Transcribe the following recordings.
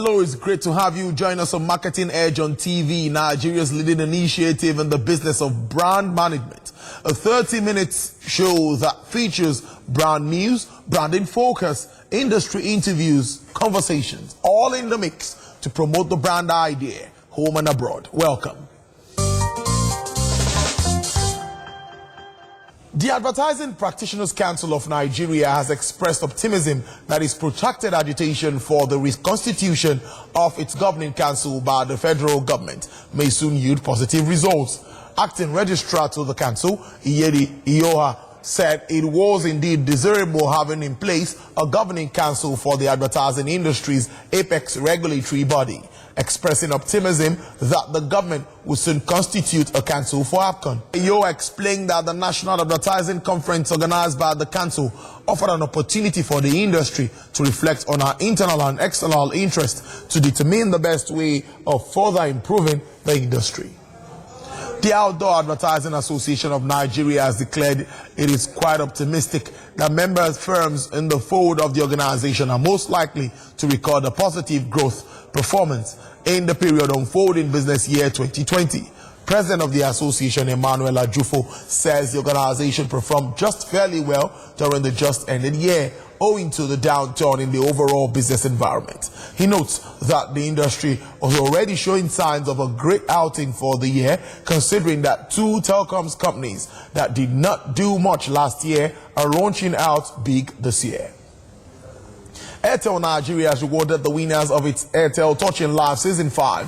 Hello, it's great to have you join us on Marketing Edge on TV, Nigeria's leading initiative in the business of brand management. A 30-minute show that features brand news, branding focus, industry interviews, conversations, all in the mix to promote the brand idea, home and abroad. Welcome. The Advertising Practitioners Council of Nigeria has expressed optimism that its protracted agitation for the reconstitution of its governing council by the federal government may soon yield positive results. Acting registrar to the council, Iyedi Iyoha, said it was indeed desirable having in place a governing council for the advertising industry's apex regulatory body, expressing optimism that the government will soon constitute a council for APCON. Iyoha explained that the National Advertising Conference organized by the council offered an opportunity for the industry to reflect on our internal and external interests to determine the best way of further improving the industry. The Outdoor Advertising Association of Nigeria has declared it is quite optimistic that member firms in the fold of the organization are most likely to record a positive growth performance in the period unfolding business year 2020. President of the association, Emmanuel Ajufo, says the organization performed just fairly well during the just ended year, owing to the downturn in the overall business environment. He notes that the industry was already showing signs of a great outing for the year, considering that two telecoms companies that did not do much last year are launching out big this year. Airtel Nigeria has rewarded the winners of its Airtel Touching Live Season 5.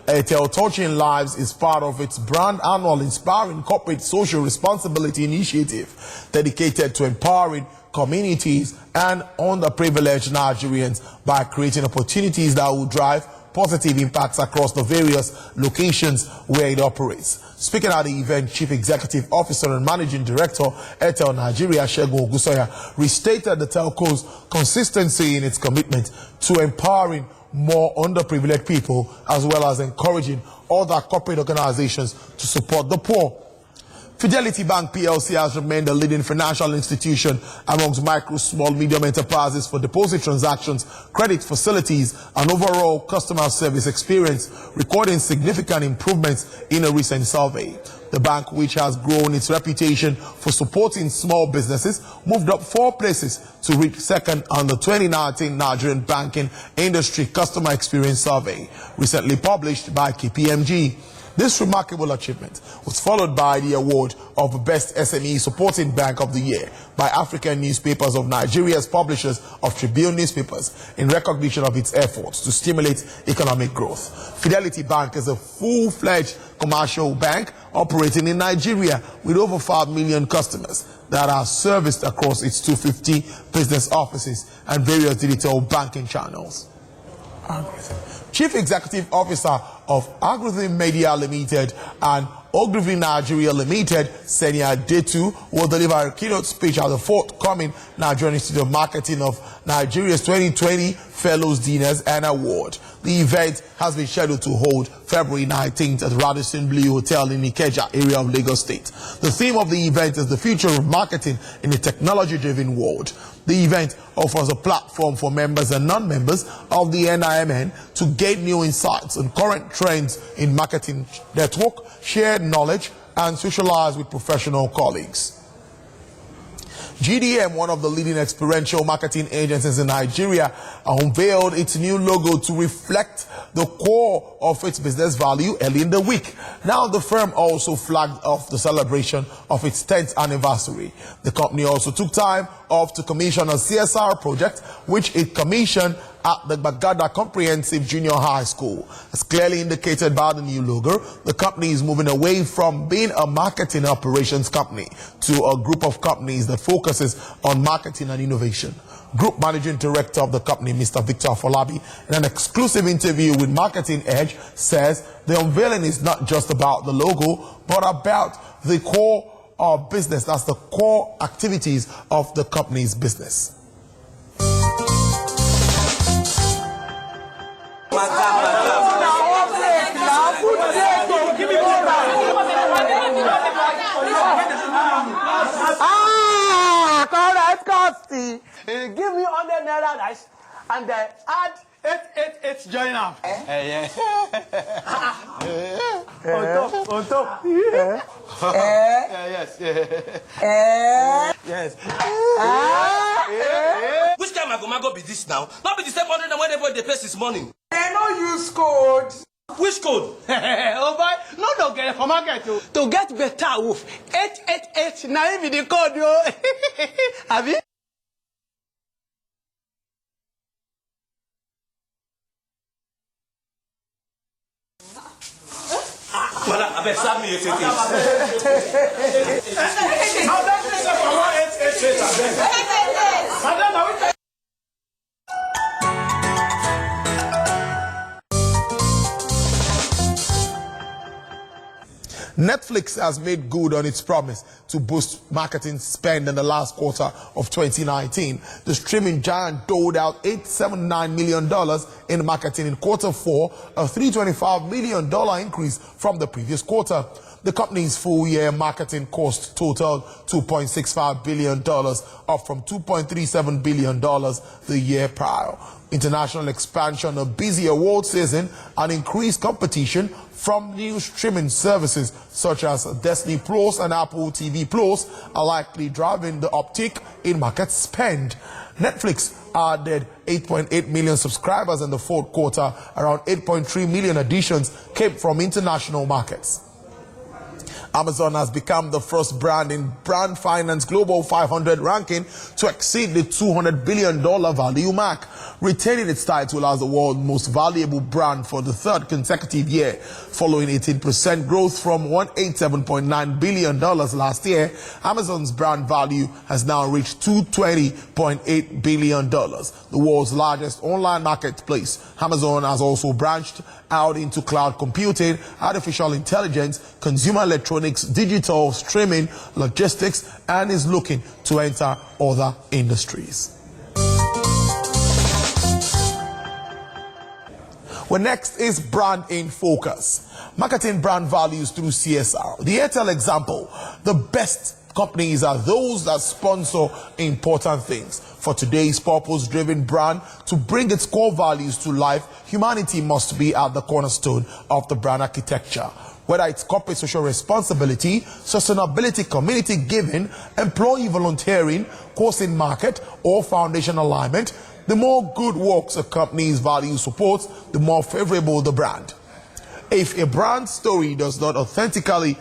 Airtel Touching Lives is part of its brand annual Inspiring Corporate Social Responsibility initiative dedicated to empowering communities and underprivileged Nigerians by creating opportunities that will drive positive impacts across the various locations where it operates. Speaking at the event, Chief Executive Officer and Managing Director, Airtel Nigeria, Segun Ogusoya, restated the telco's consistency in its commitment to empowering more underprivileged people, as well as encouraging other corporate organizations to support the poor. Fidelity Bank PLC has remained a leading financial institution amongst micro, small, medium enterprises for deposit transactions, credit facilities, and overall customer service experience, recording significant improvements in a recent survey. The bank, which has grown its reputation for supporting small businesses, moved up 4 places to reach second on the 2019 Nigerian Banking Industry Customer Experience Survey, recently published by KPMG. This remarkable achievement was followed by the award of Best SME Supporting Bank of the Year by African Newspapers of Nigeria's publishers of Tribune newspapers in recognition of its efforts to stimulate economic growth. Fidelity Bank is a full-fledged commercial bank operating in Nigeria with over 5 million customers that are serviced across its 250 business offices and various digital banking channels. Chief Executive Officer of Algorithm Media Limited and Ogilvy Nigeria Limited, Seni Adetu, will deliver a keynote speech at the forthcoming Nigerian Institute of Marketing of Nigeria's 2020 Fellows Dinners and Award. The event has been scheduled to hold February 19th at Radisson Blue Hotel in Ikeja area of Lagos State. The theme of the event is the future of marketing in a technology-driven world. The event offers a platform for members and non-members of the NIMN to gain new insights on current trends in marketing, network, share knowledge, and socialize with professional colleagues. GDM, one of the leading experiential marketing agencies in Nigeria, unveiled its new logo to reflect the core of its business value early in the week. Now, the firm also flagged off the celebration of its 10th anniversary. The company also took time off to commission a CSR project, which it commissioned at the Bagada Comprehensive Junior High School. As clearly indicated by the new logo, the company is moving away from being a marketing operations company to a group of companies that focuses on marketing and innovation. Group Managing Director of the company, Mr. Victor Afolabi, in an exclusive interview with Marketing Edge, says the unveiling is not just about the logo, but about the core of business. That's the core activities of the company's business. Give me 100 naira rice and add 888 join up. Yeah. On top. Yes. Yes. Which kind of mago be this now? Not be the same 100 and when everybody they pay this morning. They no use code. Which code? Oh boy, no get for market to get better wolf. 888 now even the code yo. Have you? Madam, I bet serve me 888. Netflix has made good on its promise to boost marketing spend in the last quarter of 2019. The streaming giant doled out $879 million in marketing in quarter 4, a $325 million increase from the previous quarter. The company's full-year marketing cost totaled $2.65 billion, up from $2.37 billion the year prior. International expansion, a busy award season, and increased competition from new streaming services such as Disney Plus and Apple TV Plus are likely driving the uptick in market spend. Netflix added 8.8 million subscribers in the fourth quarter. Around 8.3 million additions came from international markets. Amazon has become the first brand in Brand Finance Global 500 ranking to exceed the $200 billion value mark, retaining its title as the world's most valuable brand for the third consecutive year. Following 18% growth from $187.9 billion last year, Amazon's brand value has now reached $220.8 billion, the world's largest online marketplace. Amazon has also branched out into cloud computing, artificial intelligence, consumer electronics, digital streaming, logistics, and is looking to enter other industries. Well, next is brand in focus. Marketing brand values through CSR. The Airtel Example, the best companies are those that sponsor important things. For today's purpose-driven brand to bring its core values to life, humanity must be at the cornerstone of the brand architecture. Whether it's corporate social responsibility, sustainability, community giving, employee volunteering, course in market, or foundation alignment, the more good works a company's value supports, the more favorable the brand. If a brand story does not authentically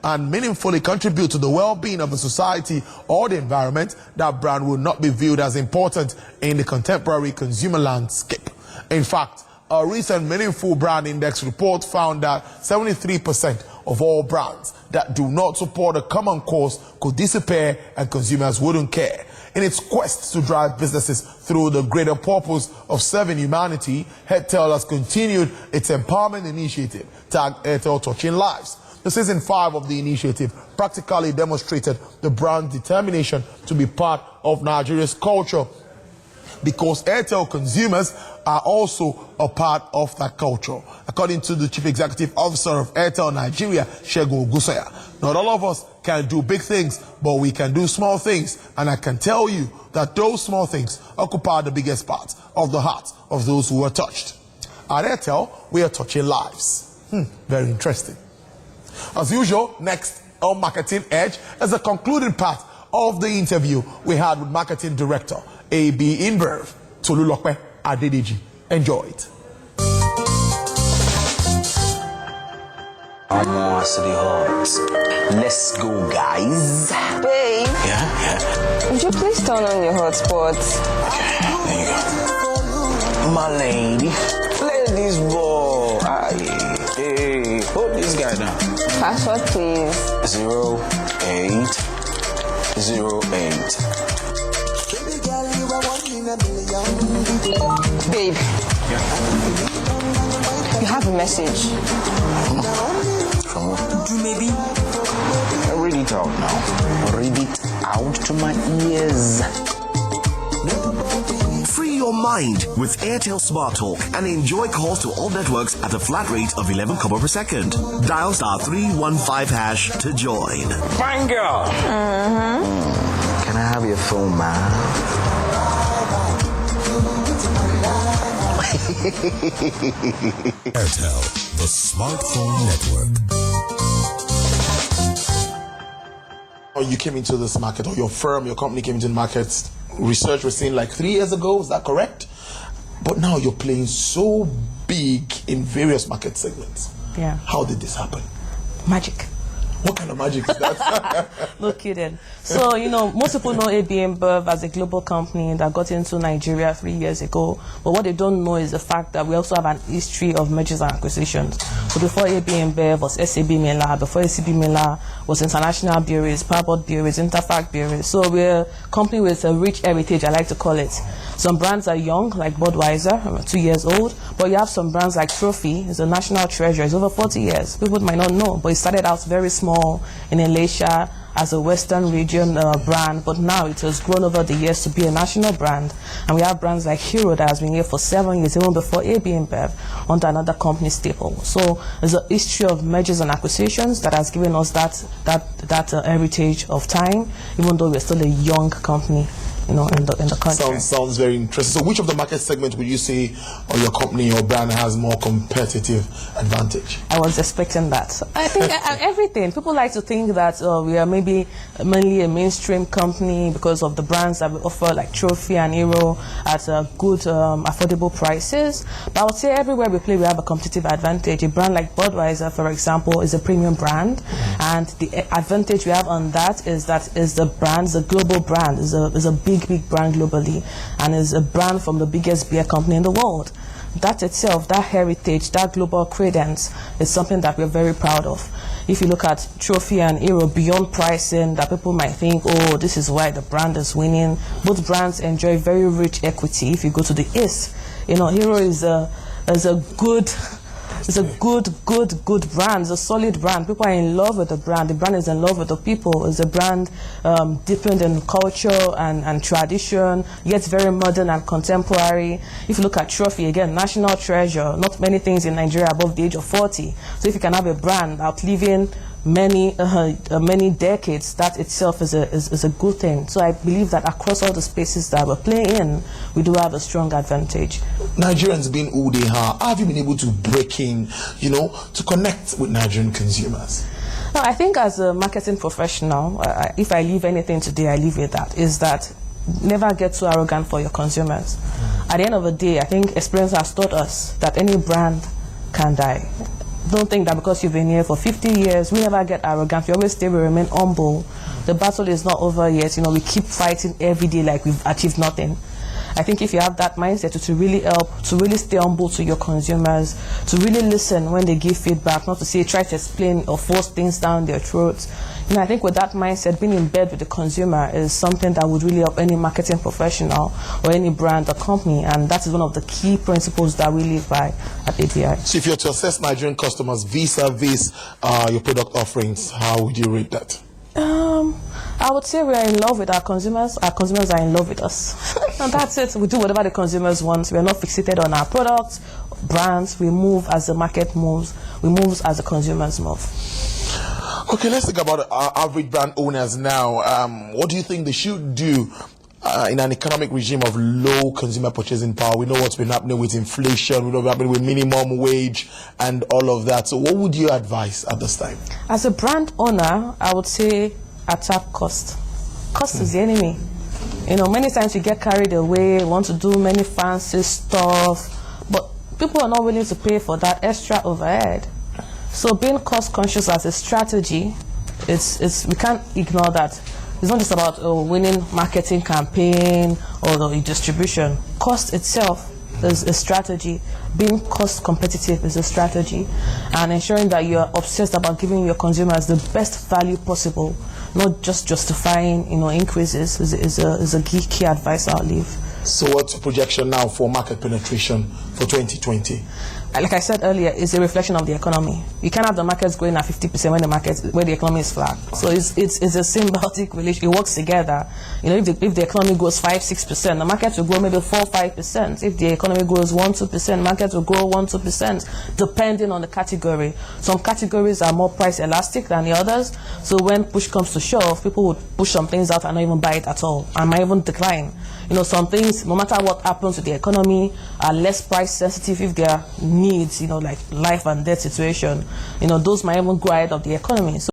and meaningfully contribute to the well-being of the society or the environment, that brand will not be viewed as important in the contemporary consumer landscape. In fact, a recent Meaningful Brand Index report found that 73% of all brands that do not support a common cause could disappear and consumers wouldn't care. In its quest to drive businesses through the greater purpose of serving humanity, Airtel has continued its empowerment initiative, tagged Airtel Touching Lives. The season 5 of the initiative practically demonstrated the brand's determination to be part of Nigeria's culture, because Airtel consumers are also a part of that culture. According to the Chief Executive Officer of Airtel Nigeria, Segun Ogunsanya, not all of us can do big things, but we can do small things. And I can tell you that those small things occupy the biggest part of the hearts of those who are touched. At Airtel, we are touching lives. Very interesting. As usual, next on Marketing Edge is a concluding part of the interview we had with Marketing Director ABInBEV, TOLULOPE Adedejì. Enjoy it. I'm on City Hawks. Let's go, guys. Babe, Yeah? would you please turn on your hotspot? Okay, there you go. My lady. Ladies ball. Hey, hold this guy down. Password, please. 0808. Babe, Yeah. you have a message. From what? Maybe. Read it out now. Read it out to my ears. Free your mind with Airtel Smart Talk and enjoy calls to all networks at a flat rate of 11 kobo per second. Dial *315# to join. Fine girl. Can I have your phone, man? Airtel, the smartphone network. You came into this market, or your firm, your company came into the market, research was seen like 3 years ago, is that correct? But now you're playing so big in various market segments. Yeah. How did this happen? Magic. What kind of magic is that? No kidding. So, most people know ABInBEV as a global company that got into Nigeria 3 years ago. But what they don't know is the fact that we also have an history of mergers and acquisitions. So before ABInBEV was SAB Miller, before SAB Miller was International Breweries, Powerboard Breweries, Interfact Breweries. So we're a company with a rich heritage, I like to call it. Some brands are young, like Budweiser, 2 years old. But you have some brands like Trophy, it's a national treasure, it's over 40 years. People might not know, but it started out very small in Elisha as a Western region brand, but now it has grown over the years to be a national brand. And we have brands like Hero that has been here for 7 years, even before ABInBEV, under another company staple. So there's a history of mergers and acquisitions that has given us that heritage of time, even though we're still a young company. In the country. Sounds very interesting. So which of the market segments would you say or your company or brand has more competitive advantage? I was expecting that. I think everything. People like to think that we are maybe mainly a mainstream company because of the brands that we offer, like Trophy and Hero, at good, affordable prices. But I would say everywhere we play, we have a competitive advantage. A brand like Budweiser, for example, is a premium brand. And the advantage we have on that is the brand, is a global brand, is a big brand globally, and is a brand from the biggest beer company in the world. That itself, that heritage, that global credence is something that we're very proud of. If you look at Trophy and Hero, beyond pricing, that people might think, oh, this is why the brand is winning. Both brands enjoy very rich equity. If you go to the East, Hero is a good brand. It's a solid brand. People are in love with the brand. The brand is in love with the people. It's a brand deepened in culture and tradition, yet very modern and contemporary. If you look at Trophy, again, national treasure. Not many things in Nigeria above the age of 40. So if you can have a brand outliving many decades, that itself is a good thing. So I believe that across all the spaces that we're playing in, we do have a strong advantage. Nigerians being who they are, how have you been able to break in, to connect with Nigerian consumers? No, I think as a marketing professional, if I leave anything today, I leave with that, is that never get too arrogant for your consumers. At the end of the day, I think experience has taught us that any brand can die. Don't think that because you've been here for 50 years, we never get arrogant. We always stay, we remain humble. The battle is not over yet. We keep fighting every day like we've achieved nothing. I think if you have that mindset to really help, to really stay humble to your consumers, to really listen when they give feedback, not to say try to explain or force things down their throats. I think with that mindset, being in bed with the consumer is something that would really help any marketing professional or any brand or company, and that is one of the key principles that we live by at ABI. So if you're to assess Nigerian customers vis-a-vis your product offerings, how would you rate that? I would say we are in love with our consumers are in love with us. And that's it. We do whatever the consumers want. We are not fixated on our products, brands. We move as the market moves. We move as the consumers move. Okay, let's think about our average brand owners now. What do you think they should do in an economic regime of low consumer purchasing power? We know what's been happening with inflation, we know what's happening with minimum wage and all of that. So what would you advise at this time? As a brand owner, I would say attack cost. Cost is the enemy. Many times you get carried away, want to do many fancy stuff, but people are not willing to pay for that extra overhead. So being cost conscious as a strategy, we can't ignore that. It's not just about winning marketing campaign or the distribution. Cost itself is a strategy. Being cost competitive is a strategy, and ensuring that you are obsessed about giving your consumers the best value possible, not just justifying increases, is a key advice I'll leave. So what's the projection now for market penetration for 2020? like I said earlier, is a reflection of the economy. You can't have the markets growing at 50% when the economy is flat. So it's a symbiotic relation. It works together. You know, if the economy grows 5-6%, the market will grow maybe 4-5%. If the economy grows 1-2%, market will grow 1-2%, depending on the category. Some categories are more price elastic than the others. So when push comes to shove, people would push some things out and not even buy it at all, and might even decline. You know, some things, no matter what happens to the economy, are less price sensitive if their needs, you know, like life and death situation. You know, those might even grow ahead of the economy. So